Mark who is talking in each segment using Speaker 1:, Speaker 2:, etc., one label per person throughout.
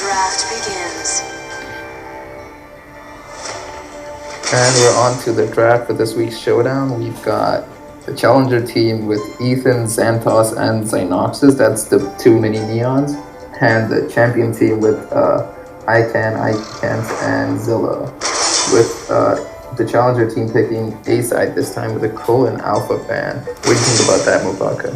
Speaker 1: draft begins.
Speaker 2: And we're on to the draft for this week's showdown. We've got the challenger team with Ethan, Xanthos, and Xynoxus. That's the two mini neons. And the champion team with Ikent, and Zilla. With the challenger team picking A-side this time with a Cole and Alpha band. What do you think about that, Mubaka?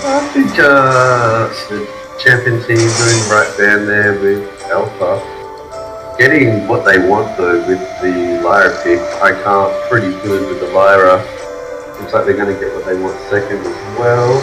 Speaker 3: I think the champion team doing the right band there with Alpha. Getting what they want though with the Lyra pick. I can't pretty good with the Lyra. Looks like they're going to get what they want second as well.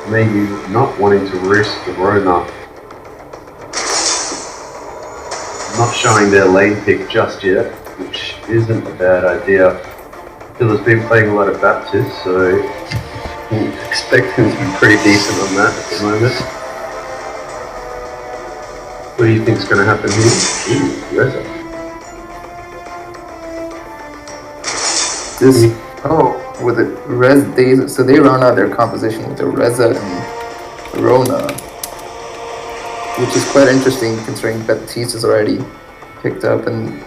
Speaker 3: Maybe not wanting to risk the Rona. Not showing their lane pick just yet, which isn't a bad idea. Phil's been playing a lot of Baptist, so expect him to be pretty decent on that at the moment. What do you think's going to happen here? Ooh, Reza.
Speaker 2: With the so they run out their composition with the Reza and Rona, which is quite interesting considering Baptiste is already picked up and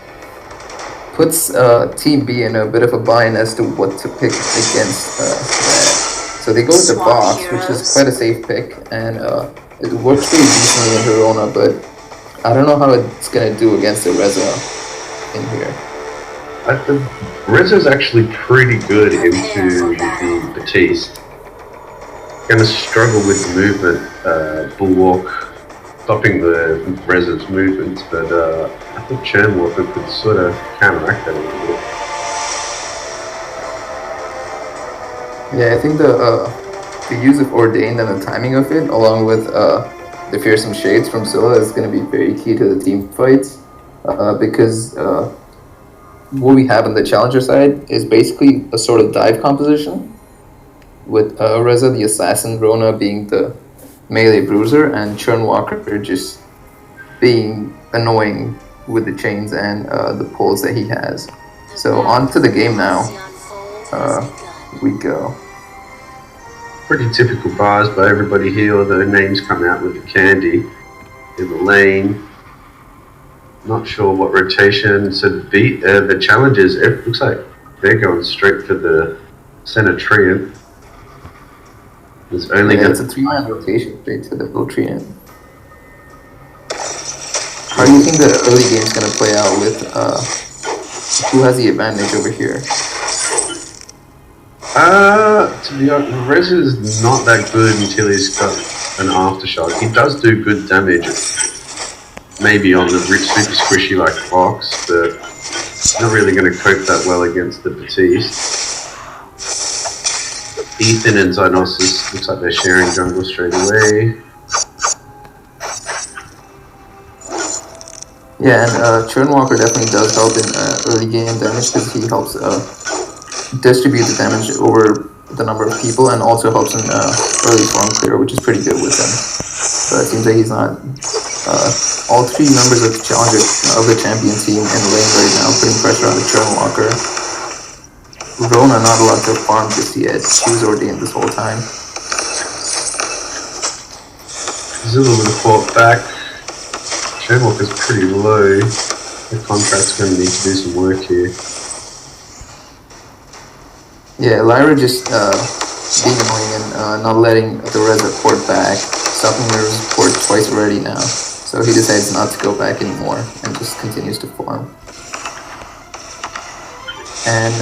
Speaker 2: puts Team B in a bit of a bind as to what to pick against that. So they go with the box, which is quite a safe pick, and it works pretty decently in Rona, but I don't know how it's going to do against the Reza in here.
Speaker 3: Reza's actually pretty good into the Batiste. Going to struggle with the movement, Bulwark, stopping the Reza's movements, but I think Churnwalker could sort of counteract that a little bit.
Speaker 2: Yeah, I think the use of Ordained and the timing of it, along with the Fearsome Shades from Zilla, is going to be very key to the team fights, because what we have on the challenger side is basically a sort of dive composition, with Reza the Assassin, Rona being the melee bruiser, and Churnwalker just being annoying with the chains and the pulls that he has. So on to the game now. We go.
Speaker 3: Pretty typical bars by everybody here, although names come out with the candy in the lane. Not sure what rotation. So the challengers, it looks like they're going straight for the center Treant. It's only
Speaker 2: it's a 3-man rotation straight to the full Treant. How do you think the early game is going to play out with who has the advantage over here?
Speaker 3: To be honest, Reza's not that good until he's got an aftershock. He does do good damage, maybe on the super squishy like Fox, but not really going to cope that well against the Batiste. Ethan and Xynosis looks like they're sharing jungle straight away.
Speaker 2: Yeah, and Churnwalker definitely does help in early game damage because he helps distribute the damage over the number of people and also helps in early farm clear, which is pretty good with him. But it seems like he's not. All three members of the challenger of the champion team in the lane right now, putting pressure on the Churnwalker. Rona not allowed to farm just yet. She was ordained this whole time.
Speaker 3: Zilla would have fought back. Churnwalker's pretty low. The contract's going to need to do some work here.
Speaker 2: Yeah, Lyra just being annoying and not letting the Reza port back, stopping the Reza's port twice already now. So he decides not to go back anymore and just continues to farm. And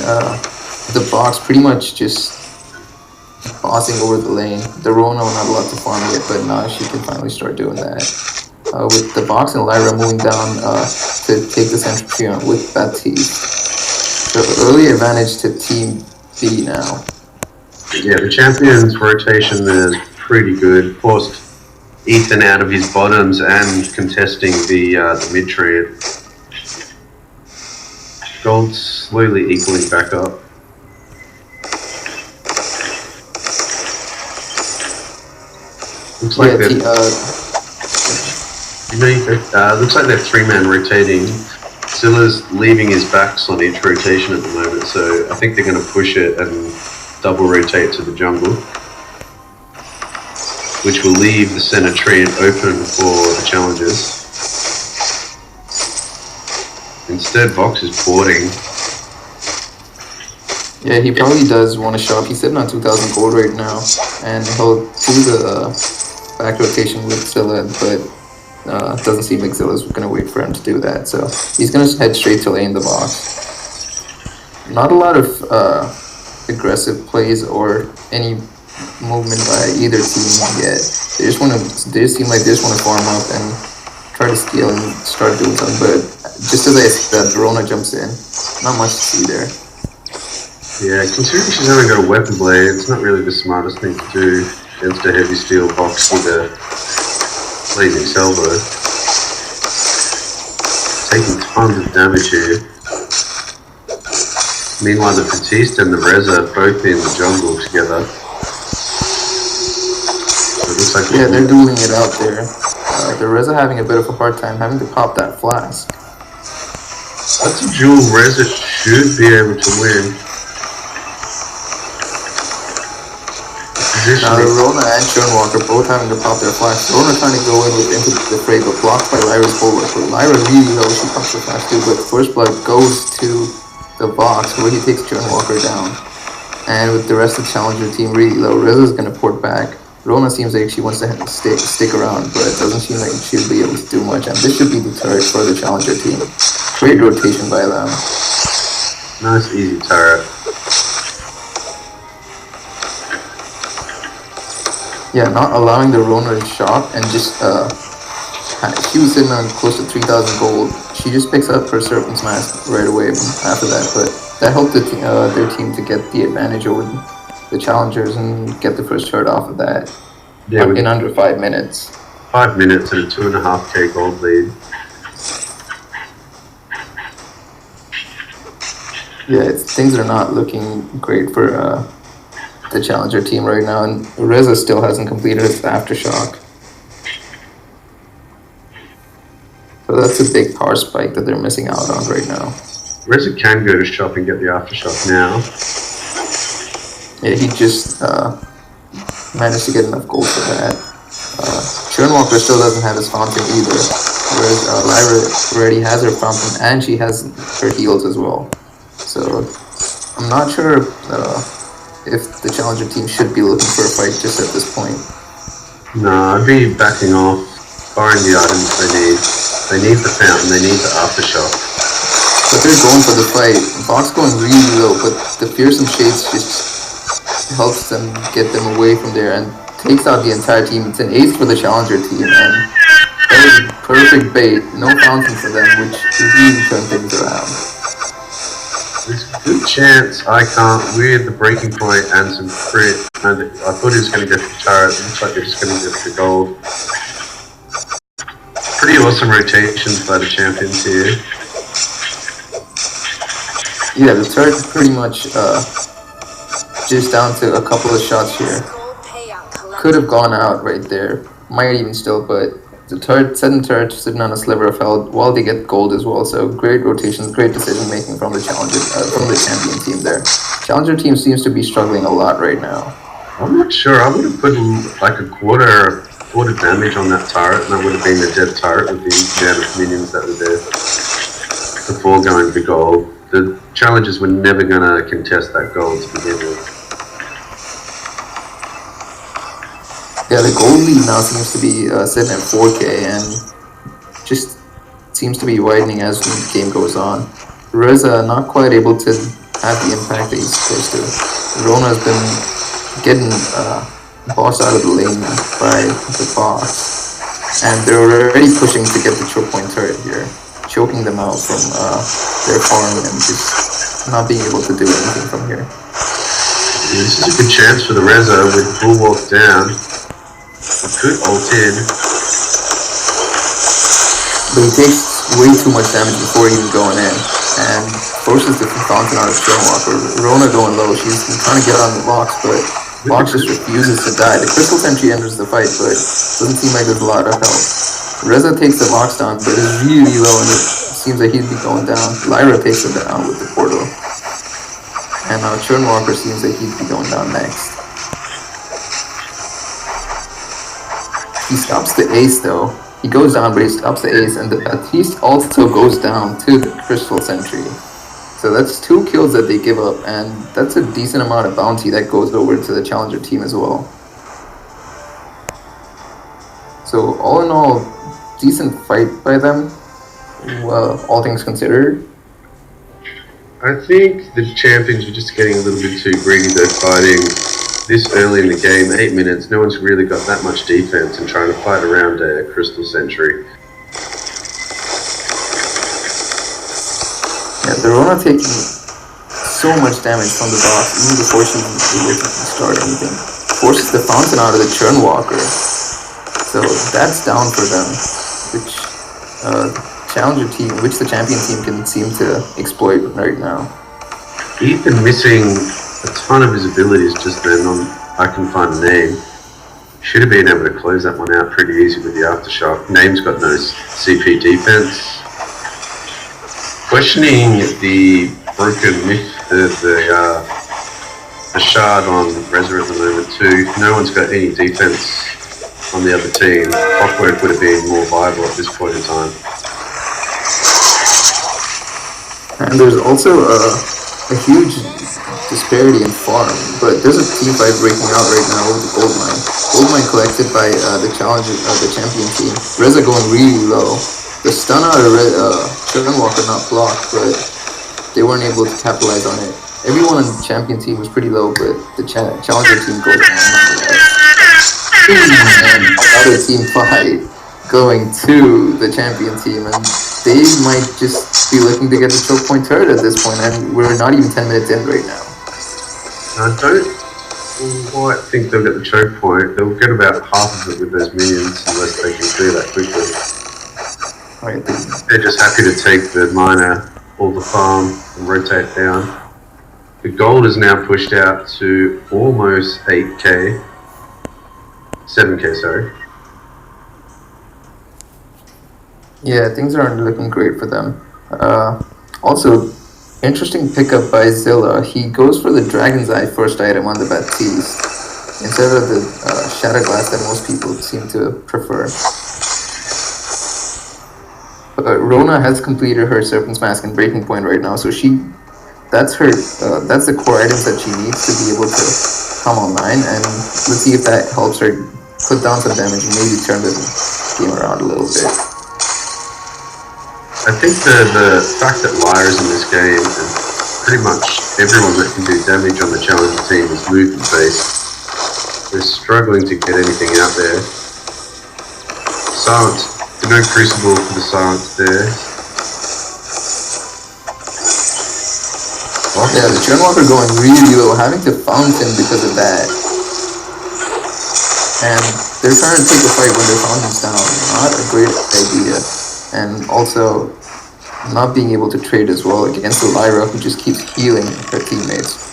Speaker 2: the box pretty much just bossing over the lane. The Rona not allowed to farm yet, but now she can finally start doing that. With the box and Lyra moving down to take the central Treant with Baptiste. So early advantage to Team B now.
Speaker 3: Yeah, the champion's rotation there is pretty good. Forced Ethan out of his bottoms and contesting the mid Treant. Gold slowly equaling back up. Looks like looks like they're 3-man rotating. Zilla's leaving his backs on each rotation at the moment, so I think they're going to push it and double rotate to the jungle. which will leave the center tree open for the challengers. Instead, Vox is boarding.
Speaker 2: Yeah, he probably does want to shop. He's sitting on 2,000 gold right now, and he'll do the back rotation with Zilla, but it doesn't seem like Zilla's going to wait for him to do that. So he's going to head straight to lane the box. Not a lot of aggressive plays or any movement by either team yet. They just seem like they just want to farm up and try to scale and start doing something. But just as I said, Verona jumps in. Not much to see there.
Speaker 3: Yeah, considering she's only got a weapon blade, it's not really the smartest thing to do against a heavy steel box with a blazing salvo. Taking tons of damage here. Meanwhile, the Batiste and the Reza are both in the jungle together. So it looks like
Speaker 2: yeah, they're dueling it out there. The Reza having a bit of a hard time having to pop that flask.
Speaker 3: That's a duel Reza should be able to win.
Speaker 2: Now Rona and Churnwalker both having to pop their flash. Rona trying to go into the fray, but blocked by Lyra's bulwark. But Lyra really low, she pops the flash too, but First Blood goes to the box where he takes Churnwalker down. And with the rest of the Challenger team really low, Reza's going to port back. Rona seems like she wants to stick around, but it doesn't seem like she'll be able to do much. And this should be the turret for the Challenger team. Great rotation by them.
Speaker 3: Nice easy turret.
Speaker 2: Yeah, not allowing the Rona to shop and just, she was sitting on close to 3,000 gold. She just picks up her Serpent's Mask right away after that, but that helped their team to get the advantage over the Challengers and get the first turret off of that in under 5 minutes.
Speaker 3: 5 minutes and a 2.5k gold lead.
Speaker 2: Yeah, things are not looking great for the Challenger team right now, and Reza still hasn't completed his Aftershock. So that's a big power spike that they're missing out on right now.
Speaker 3: Reza can go to shop and get the Aftershock now.
Speaker 2: Yeah, he just managed to get enough gold for that. Churnwalker still doesn't have his fountain either, whereas Lyra already has her fountain and she has her heals as well. So I'm not sure if the Challenger team should be looking for a fight just at this point.
Speaker 3: No, I'd be backing off, borrowing the items they need. They need the fountain, they need the Aftershock.
Speaker 2: But they're going for the fight. Vox going really low, but the Fearsome Shades just helps them get them away from there and takes out the entire team. It's an ace for the Challenger team, and that was a perfect bait. No fountain for them, which really turned things around.
Speaker 3: There's a good chance I can't with the breaking point and some crit. And I thought he was going to go for the turret. It looks like they're just going to go for the gold. Pretty awesome rotations by the champions here.
Speaker 2: Yeah, the turret pretty much just down to a couple of shots here. Could have gone out right there. Might even still, but the turret, second turret sitting on a sliver of health while they get gold as well. So great rotations, great decision making from the from the champion team there. Challenger team seems to be struggling a lot right now.
Speaker 3: I'm not sure. I would have put like a quarter damage on that turret, and that would have been a dead turret with the amount of minions that were there before going for gold. The Challengers were never going to contest that gold to begin with.
Speaker 2: Yeah, the gold lead now seems to be sitting at 4k and just seems to be widening as the game goes on. Reza not quite able to have the impact that he's supposed to. Rona's been getting bossed out of the lane by the boss, and they're already pushing to get the choke point turret here, choking them out from their farm and just not being able to do anything from here.
Speaker 3: Yeah, this is a good chance for the Reza with Bulwark down. He could ult in.
Speaker 2: But he takes way too much damage before even going in, and forces the fountain out of Churnwalker. Rona going low, she's trying to get on the box, but Box just refuses to die. The Crystal Sentry enters the fight, but doesn't seem like there's a lot of help. Reza takes the box down, but is really low, and it seems like he'd be going down. Lyra takes him down with the portal. And now Churnwalker seems like he'd be going down next. He stops the ace though. He goes down, but he stops the ace, and the Baptiste also goes down to the Crystal Sentry. So that's 2 kills that they give up, and that's a decent amount of bounty that goes over to the challenger team as well. So all in all, decent fight by them, all things considered.
Speaker 3: I think the champions are just getting a little bit too greedy. They're fighting this early in the game, 8 minutes. No one's really got that much defense and trying to fight around a Crystal Sentry.
Speaker 2: Yeah, the Rona taking so much damage from the box, even before she able to start anything. Forces the Fountain out of the Churn Walker. So that's down for them, which the champion team can seem to exploit right now.
Speaker 3: Ethan missing a ton of his abilities just then. I can find a name. Should have been able to close that one out pretty easy with the Aftershock. Name's got no CP defense. Questioning the broken myth, the shard on Reza at the moment too. No one's got any defense on the other team. Clockwork would have been more viable at this point in time.
Speaker 2: And there's also a huge disparity in farm, but there's a team fight breaking out right now with the Goldmine. Goldmine collected by the champion team. Reza going really low. The stun out of Churn Walker not blocked, but they weren't able to capitalize on it. Everyone on the champion team was pretty low, but the challenger team goes down nonetheless. And other team fight going to the champion team, and they might just be looking to get the choke point turret at this point, and we're not even 10 minutes in right now.
Speaker 3: I don't quite think they'll get the choke point. They'll get about half of it with those minions unless they can clear that quickly.
Speaker 2: Right.
Speaker 3: They're just happy to take the miner, all the farm, and rotate down. The gold is now pushed out to almost 8k. 7k, sorry.
Speaker 2: Yeah, things aren't looking great for them. Also, interesting pickup by Zilla. He goes for the Dragon's Eye first item on the Baptiste instead of the Shadow Glass that most people seem to prefer. But Rona has completed her Serpent's Mask and Breaking Point right now, so that's the core items that she needs to be able to come online, and let's see if that helps her put down some damage and maybe turn the game around a little bit.
Speaker 3: I think the fact that Lyra's in this game and pretty much everyone that can do damage on the challenger team is movement based. They're struggling to get anything out there. Silence. No Crucible for the Silence there.
Speaker 2: Yeah, the Churn Walker going really low, having to fountain because of that. And they're trying to take a fight when their fountain's down. Not a great idea. And also not being able to trade as well against the Lyra, who just keeps healing her teammates.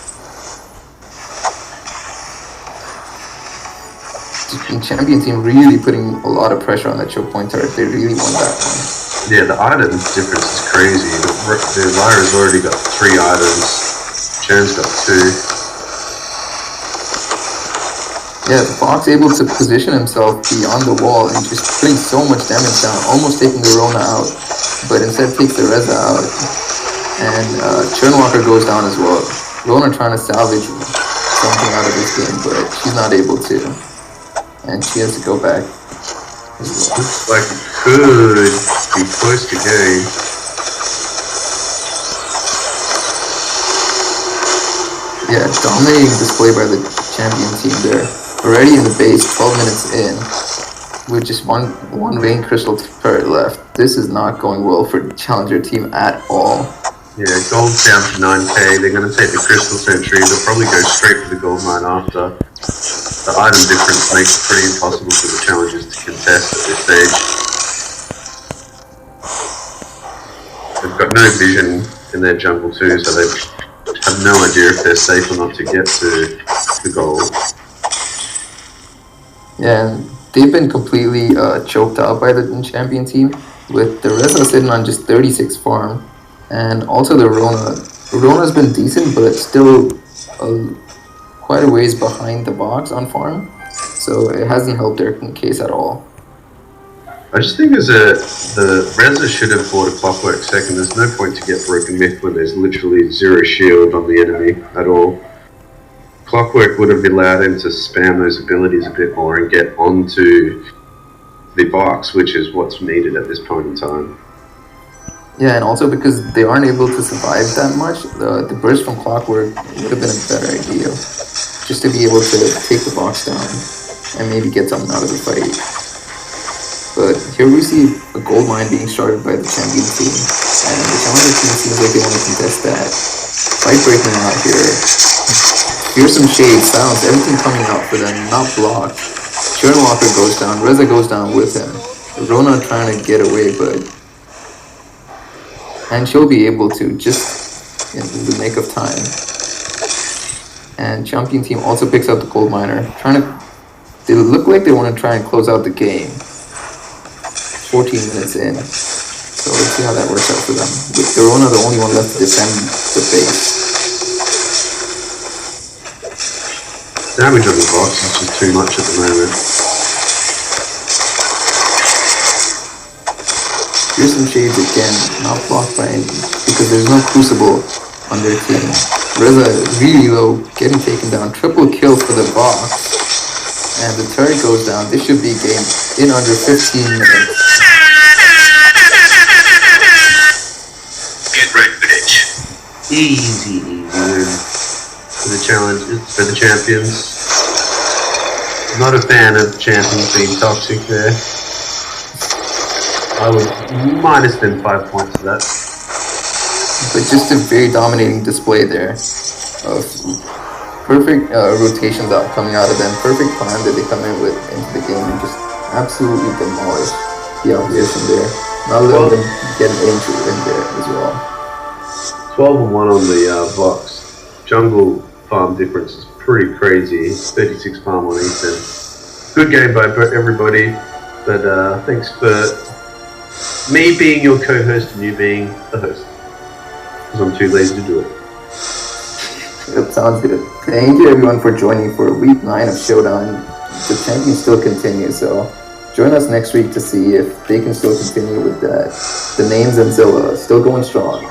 Speaker 2: The champion team really putting a lot of pressure on that choke point turret. They really won that one.
Speaker 3: Yeah, the item difference is crazy. The Lyra's already got 3 items. Chan's got 2.
Speaker 2: Yeah, the Fox able to position himself beyond the wall and just putting so much damage down, almost taking the Rona out, but instead takes the Reza out. And Churn Walker goes down as well. Rona trying to salvage something out of this game, but she's not able to. And she has to go back as well.
Speaker 3: Looks like it could be close to game.
Speaker 2: Yeah, dominating display by the champion team there. Already in the base, 12 minutes in, with just one Vein Crystal turret left. This is not going well for the challenger team at all.
Speaker 3: Yeah, gold's down to 9k. They're going to take the Crystal Sentry. They'll probably go straight for the gold mine after. The item difference makes it pretty impossible for the challengers to contest at this stage. They've got no vision in their jungle too, so they have no idea if they're safe or not to get to the gold.
Speaker 2: Yeah, and they've been completely choked out by the champion team, with the Reza sitting on just 36 farm, and also the Rona. Rona's been decent, but still quite a ways behind the box on farm. So it hasn't helped their case at all.
Speaker 3: I just think the Reza should have fought a Clockwork second. There's no point to get Broken Myth when there's literally zero shield on the enemy at all. Clockwork would have allowed him to spam those abilities a bit more and get onto the box, which is what's needed at this point in time.
Speaker 2: Yeah, and also because they aren't able to survive that much, the burst from Clockwork would have been a better idea. Just to be able to take the box down and maybe get something out of the fight. But here we see a gold mine being started by the champion team, and the challenger team seems like they want to contest that. Fight breaking out here. Fearsome Shade, Silence, everything coming out for them, not blocked. Walker goes down, Reza goes down with him. Rona trying to get away, but... And she'll be able to, just in the nick of time. And champion team also picks up the gold miner, trying to... They look like they want to try and close out the game. 14 minutes in. So let's see how that works out for them. With Verona the only one left to defend the base.
Speaker 3: Damage on the box is just too much at the moment.
Speaker 2: Fearsome Shades again, not blocked by any, because there's no Crucible on their team. Reza really low, getting taken down. Triple kill for the box. And the turret goes down. This should be a game in under 15 minutes.
Speaker 3: Get wrecked, bitch. Easy win for the challenge, for the champions. Not a fan of champions being toxic there. I would minus them 5 points for that.
Speaker 2: But just a very dominating display there of perfect rotations coming out of them, perfect plan that they come in with into the game and just absolutely demolish the opposition there. Not letting them get an inch in there as well.
Speaker 3: 12-1 on the box. Jungle farm difference is pretty crazy. 36 farm on Ethan. Good game by everybody, but thanks for me being your co-host and you being the host. Because I'm too lazy to do it.
Speaker 2: Yep, sounds good. Thank you everyone for joining for week 9 of Showdown. The champions still continue, so join us next week to see if they can still continue with that. The names and Zilla still going strong.